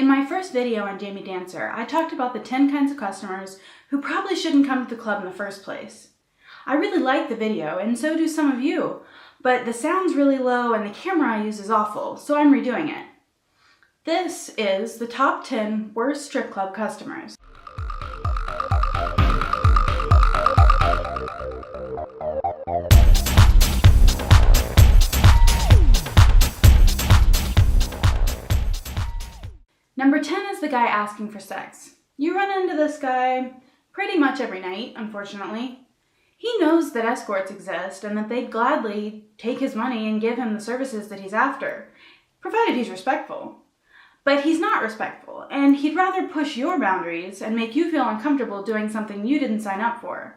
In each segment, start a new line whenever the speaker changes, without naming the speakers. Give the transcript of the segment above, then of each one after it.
In my first video on Jamie Dancer, I talked about the 10 kinds of customers who probably shouldn't come to the club in the first place. I really like the video, and so do some of you, but the sound's really low and the camera I use is awful, so I'm redoing it. This is the top 10 worst strip club customers. Number 10 is the guy asking for sex. You run into this guy pretty much every night, unfortunately. He knows that escorts exist and that they'd gladly take his money and give him the services that he's after, provided he's respectful. But he's not respectful, and he'd rather push your boundaries and make you feel uncomfortable doing something you didn't sign up for.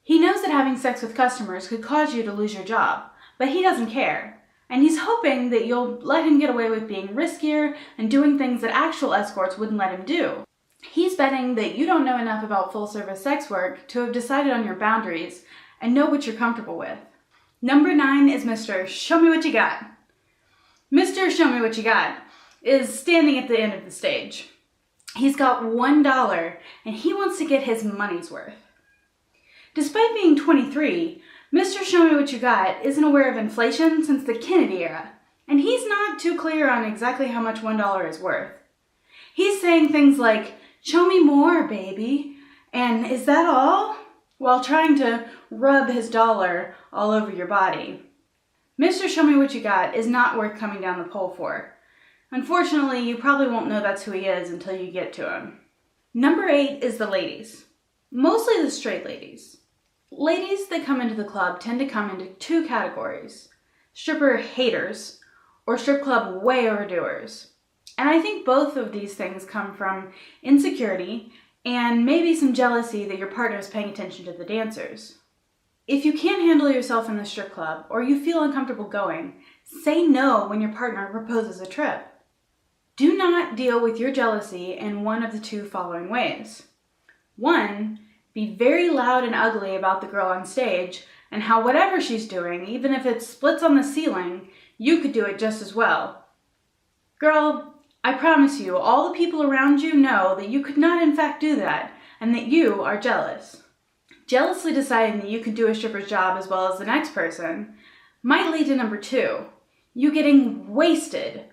He knows that having sex with customers could cause you to lose your job, but he doesn't care. And he's hoping that you'll let him get away with being riskier and doing things that actual escorts wouldn't let him do. He's betting that you don't know enough about full-service sex work to have decided on your boundaries and know what you're comfortable with. Number 9 is Mr. Show Me What You Got. Mr. Show Me What You Got is standing at the end of the stage. He's got $1 and he wants to get his money's worth. Despite being 23, Mr. Show Me What You Got isn't aware of inflation since the Kennedy era, and he's not too clear on exactly how much $1 is worth. He's saying things like, "Show me more, baby," and "Is that all?" while trying to rub his dollar all over your body. Mr. Show Me What You Got is not worth coming down the pole for. Unfortunately, you probably won't know that's who he is until you get to him. Number 8 is the ladies. Mostly the straight ladies. Ladies that come into the club tend to come into 2 categories: stripper haters or strip club way overdoers. And I think both of these things come from insecurity and maybe some jealousy that your partner is paying attention to the dancers. If you can't handle yourself in the strip club or you feel uncomfortable going, say no when your partner proposes a trip. Do not deal with your jealousy in one of the 2 following ways. 1, be very loud and ugly about the girl on stage and how whatever she's doing, even if it splits on the ceiling, you could do it just as well. Girl, I promise you, all the people around you know that you could not in fact do that and that you are jealous. Jealously deciding that you could do a stripper's job as well as the next person might lead to number 2, you getting wasted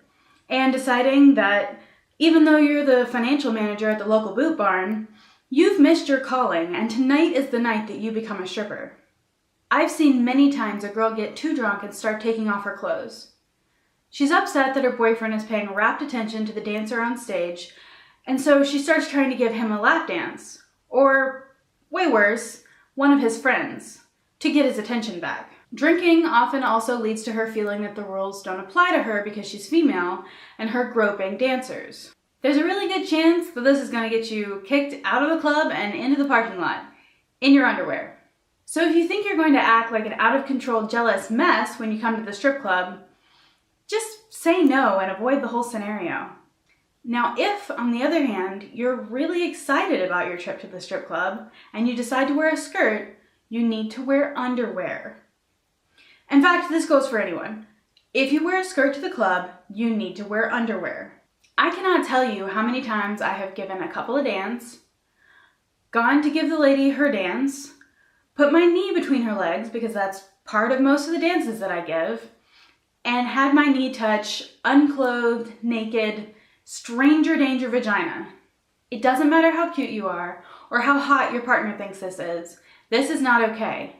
and deciding that even though you're the financial manager at the local boot barn, you've missed your calling, and tonight is the night that you become a stripper. I've seen many times a girl get too drunk and start taking off her clothes. She's upset that her boyfriend is paying rapt attention to the dancer on stage, and so she starts trying to give him a lap dance, or, way worse, one of his friends, to get his attention back. Drinking often also leads to her feeling that the rules don't apply to her because she's female and her groping dancers. There's a really good chance that this is going to get you kicked out of the club and into the parking lot, in your underwear. So if you think you're going to act like an out-of-control, jealous mess when you come to the strip club, just say no and avoid the whole scenario. Now, if, on the other hand, you're really excited about your trip to the strip club and you decide to wear a skirt, you need to wear underwear. In fact, this goes for anyone. If you wear a skirt to the club, you need to wear underwear. I cannot tell you how many times I have given a couple a dance, gone to give the lady her dance, put my knee between her legs because that's part of most of the dances that I give, and had my knee touch unclothed, naked, stranger danger vagina. It doesn't matter how cute you are or how hot your partner thinks this is not okay.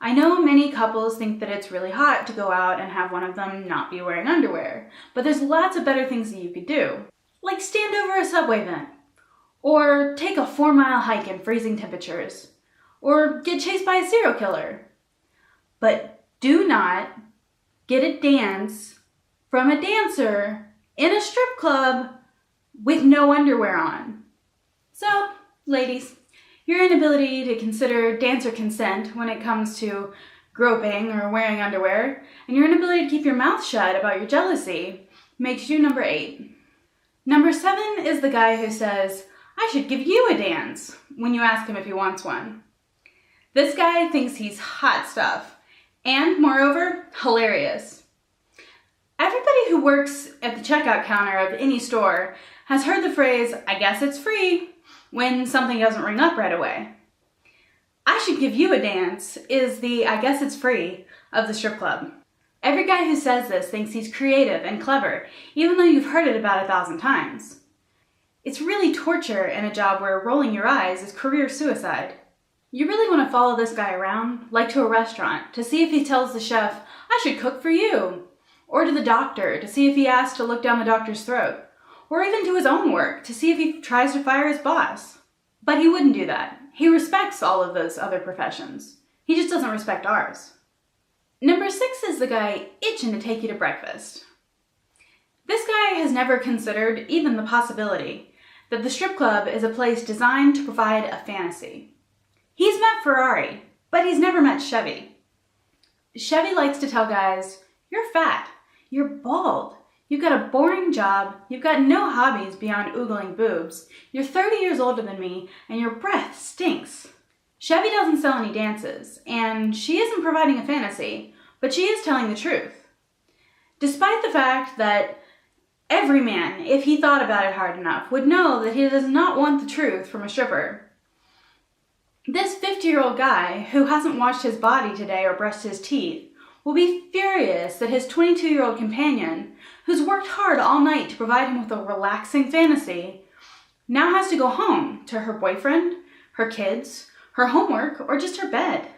I know many couples think that it's really hot to go out and have one of them not be wearing underwear, but there's lots of better things that you could do. Like stand over a subway vent, or take a 4-mile hike in freezing temperatures, or get chased by a serial killer. But do not get a dance from a dancer in a strip club with no underwear on. So, ladies, your inability to consider dancer consent when it comes to groping or wearing underwear, and your inability to keep your mouth shut about your jealousy makes you number 8. Number 7 is the guy who says, "I should give you a dance," when you ask him if he wants one. This guy thinks he's hot stuff, and moreover, hilarious. Everybody who works at the checkout counter of any store has heard the phrase, "I guess it's free," when something doesn't ring up right away. "I should give you a dance" is the "I guess it's free" of the strip club. Every guy who says this thinks he's creative and clever, even though you've heard it about 1,000 times. It's really torture in a job where rolling your eyes is career suicide. You really want to follow this guy around, like to a restaurant, to see if he tells the chef, "I should cook for you," or to the doctor to see if he asks to look down the doctor's throat, or even to his own work to see if he tries to fire his boss. But he wouldn't do that. He respects all of those other professions. He just doesn't respect ours. Number 6 is the guy itching to take you to breakfast. This guy has never considered even the possibility that the strip club is a place designed to provide a fantasy. He's met Ferrari, but he's never met Chevy. Chevy likes to tell guys, "You're fat, you're bald, you've got a boring job, you've got no hobbies beyond oogling boobs, you're 30 years older than me, and your breath stinks." Chevy doesn't sell any dances, and she isn't providing a fantasy, but she is telling the truth. Despite the fact that every man, if he thought about it hard enough, would know that he does not want the truth from a stripper, this 50-year-old guy who hasn't washed his body today or brushed his teeth will be furious that his 22-year-old companion, who's worked hard all night to provide him with a relaxing fantasy, now has to go home to her boyfriend, her kids, her homework, or just her bed.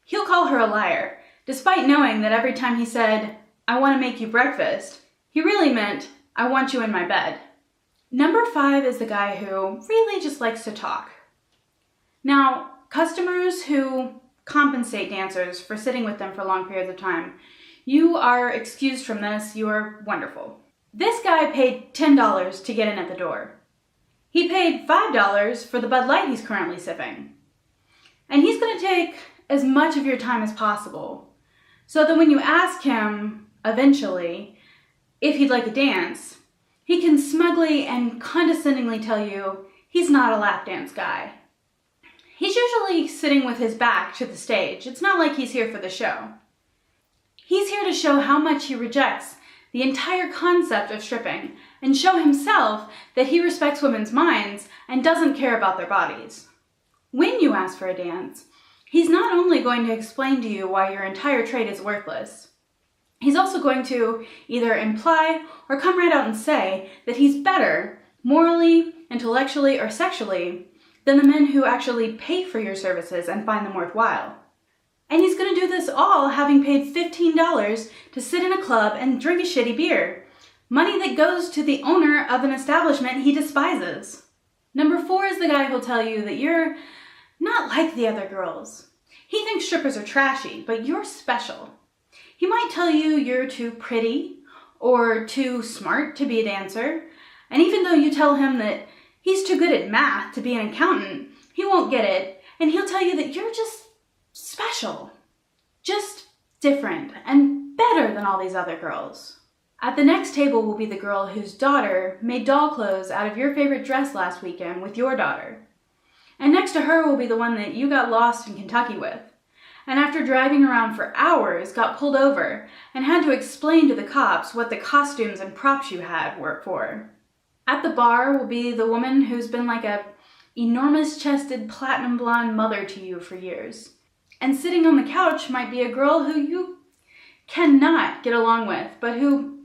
He'll call her a liar, despite knowing that every time he said, "I want to make you breakfast," he really meant, "I want you in my bed." Number 5 is the guy who really just likes to talk. Now, customers who compensate dancers for sitting with them for long periods of time, you are excused from this. You are wonderful. This guy paid $10 to get in at the door. He paid $5 for the Bud Light he's currently sipping. And he's going to take as much of your time as possible, so that when you ask him, eventually, if he'd like a dance, he can smugly and condescendingly tell you he's not a lap dance guy. He's usually sitting with his back to the stage. It's not like he's here for the show. He's here to show how much he rejects the entire concept of stripping and show himself that he respects women's minds and doesn't care about their bodies. When you ask for a dance, he's not only going to explain to you why your entire trade is worthless, he's also going to either imply or come right out and say that he's better, morally, intellectually, or sexually, than the men who actually pay for your services and find them worthwhile. And he's going to do this all having paid $15 to sit in a club and drink a shitty beer, money that goes to the owner of an establishment he despises. Number 4 is the guy who'll tell you that you're not like the other girls. He thinks strippers are trashy, but you're special. He might tell you you're too pretty or too smart to be a dancer, and even though you tell him that he's too good at math to be an accountant, he won't get it, and he'll tell you that you're just special, just different, and better than all these other girls. At the next table will be the girl whose daughter made doll clothes out of your favorite dress last weekend with your daughter. And next to her will be the one that you got lost in Kentucky with, and after driving around for hours, got pulled over and had to explain to the cops what the costumes and props you had were for. At the bar will be the woman who's been like a enormous-chested, platinum blonde mother to you for years. And sitting on the couch might be a girl who you cannot get along with, but who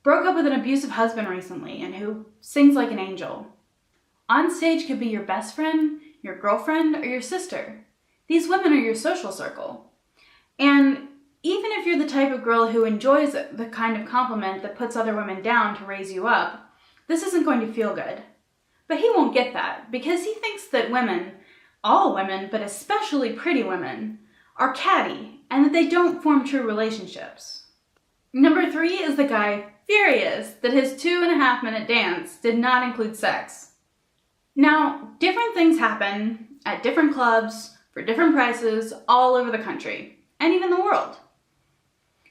broke up with an abusive husband recently and who sings like an angel. On stage could be your best friend, your girlfriend, or your sister. These women are your social circle. And even if you're the type of girl who enjoys the kind of compliment that puts other women down to raise you up, this isn't going to feel good. But he won't get that because he thinks that women, all women, but especially pretty women, are catty and that they don't form true relationships. Number 3 is the guy furious that his 2.5-minute dance did not include sex. Now, different things happen at different clubs for different prices all over the country and even the world.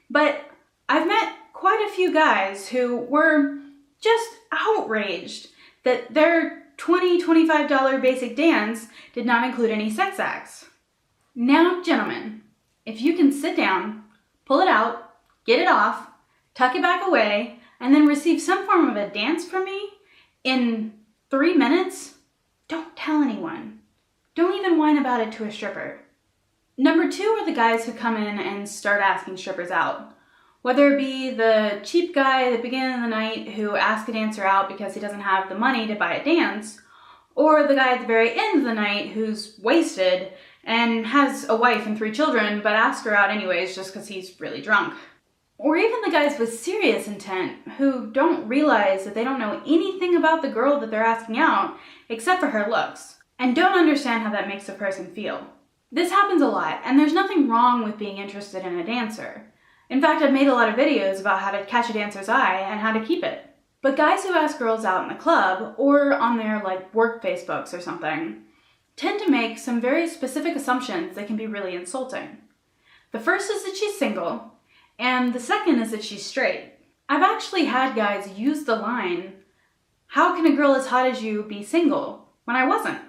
But I've met quite a few guys who were just outraged that their $20, $25 basic dance did not include any sex acts. Now, gentlemen, if you can sit down, pull it out, get it off, tuck it back away, and then receive some form of a dance from me, in 3 minutes, don't tell anyone. Don't even whine about it to a stripper. Number 2 are the guys who come in and start asking strippers out. Whether it be the cheap guy at the beginning of the night who asks a dancer out because he doesn't have the money to buy a dance, or the guy at the very end of the night who's wasted and has a wife and 3 children but asks her out anyways just because he's really drunk. Or even the guys with serious intent who don't realize that they don't know anything about the girl that they're asking out except for her looks, and don't understand how that makes a person feel. This happens a lot, and there's nothing wrong with being interested in a dancer. In fact, I've made a lot of videos about how to catch a dancer's eye and how to keep it. But guys who ask girls out in the club or on their work Facebooks or something tend to make some very specific assumptions that can be really insulting. The first is that she's single, and the second is that she's straight. I've actually had guys use the line, "How can a girl as hot as you be single?" when I wasn't.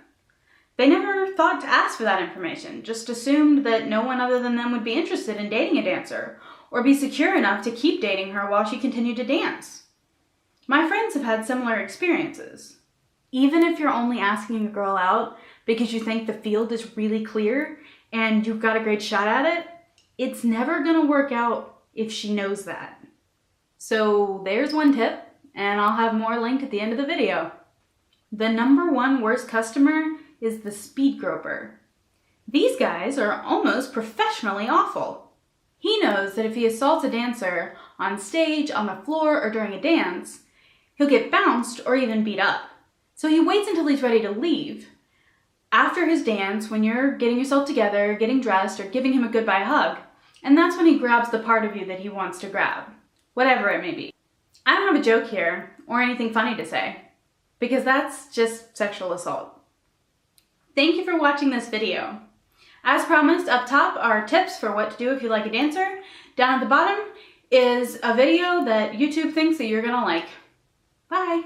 They never thought to ask for that information, just assumed that no one other than them would be interested in dating a dancer, or be secure enough to keep dating her while she continued to dance. My friends have had similar experiences. Even if you're only asking a girl out because you think the field is really clear and you've got a great shot at it, it's never gonna work out if she knows that. So there's one tip, and I'll have more linked at the end of the video. The number 1 worst customer is the speed groper. These guys are almost professionally awful. He knows that if he assaults a dancer on stage, on the floor, or during a dance, he'll get bounced or even beat up. So he waits until he's ready to leave. After his dance, when you're getting yourself together, getting dressed, or giving him a goodbye hug, and that's when he grabs the part of you that he wants to grab, whatever it may be. I don't have a joke here or anything funny to say, because that's just sexual assault. Thank you for watching this video. As promised, up top are tips for what to do if you like a dancer. Down at the bottom is a video that YouTube thinks that you're gonna like. Bye.